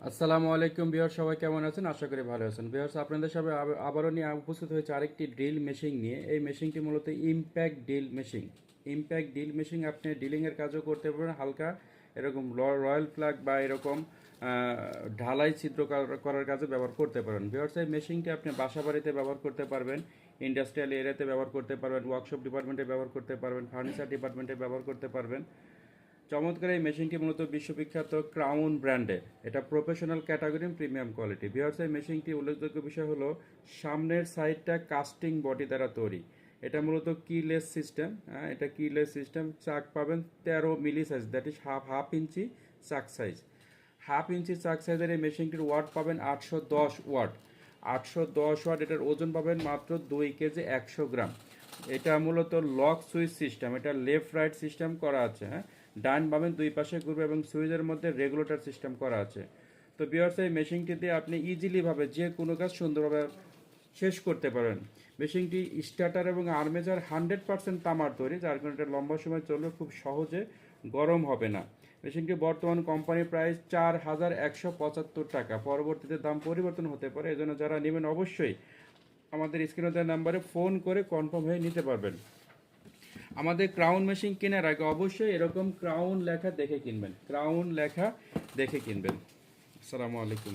আসসালামু আলাইকুম ভিউয়ার, সবাই কেমন আছেন? আশা করি ভালো আছেন। ভিউয়ার্স, আপনাদের সামনে আবারও নিয়ে উপস্থিত হয়েছে আরেকটি ড্রিল মেশিন নিয়ে। এই মেশিনটি মূলত impact drill machine. Impact drill machine আপনি ড্রিলিংয়ের কাজও করতে পারবেন, হালকা এরকম রয়্যাল প্লাগ বা এরকম ঢালাই ছিদ্র করার কাজে ব্যবহার করতে পারেন। ভিউয়ার্স, এই মেশিনটি আপনি বাসা বাড়িতে ব্যবহার করতে পারবেন, ইন্ডাস্ট্রিয়াল এরিয়াতে ব্যবহার করতে পারবেন, ওয়ার্কশপ ডিপার্টমেন্টে ব্যবহার করতে পারবেন, ফার্নিচার ডিপার্টমেন্টে ব্যবহার করতে পারবেন। চমৎকার এই মেশিনটি মূলত বিশ্ববিখ্যাত ক্রাউন ব্র্যান্ডের। এটা professional category premium quality. Viewers, এই মেশিনটি উল্লেখযোগ্য বিষয় হলো সামনের সাইডটা কাস্টিং বডি দ্বারা তৈরি। এটা মূলত কিলেস সিস্টেম। এটা কিলেস সিস্টেম। চাক পাবেন 13 milli size, that is half inch chuck size. Half inch চাক সাইজের এই মেশিনটির ওয়াট পাবেন 810 ওয়াট। 810 ওয়াট। এটার ওজন পাবেন মাত্র 2 কেজি 100 গ্রাম। এটা মূলত লক সুইচ সিস্টেম। এটা লেফট রাইট সিস্টেম করা আছে। ডান বামেন দুই পাশে ঘুরবে এবং সুইচের মধ্যে রেগুলেটর সিস্টেম করা আছে। তো ভিউয়ার্স, এই মেশিনটি দিয়ে আপনি ইজিলিভাবে যে কোনো কাজ সুন্দরভাবে শেষ করতে পারেন। মেশিনটি স্টার্টার এবং আর্মেচার 100% তামার তৈরি, যার কারণে এটা লম্বা সময় চললে খুব সহজে গরম হবে না। মেশিনটি বর্তমান কোম্পানি প্রাইস 4175 টাকা। পরবর্তীতে দাম পরিবর্তন হতে পারে, এজন্য যারা নেবেন অবশ্যই আমাদের স্ক্রিনে দেওয়া নাম্বারে ফোন করে কনফার্ম হয়ে নিতে পারবেন। আমাদের ক্রাউন মেশিন কেনার আগে অবশ্যই এরকম ক্রাউন লেখা দেখে কিনবেন। ক্রাউন লেখা দেখে কিনবেন। আসসালামু আলাইকুম।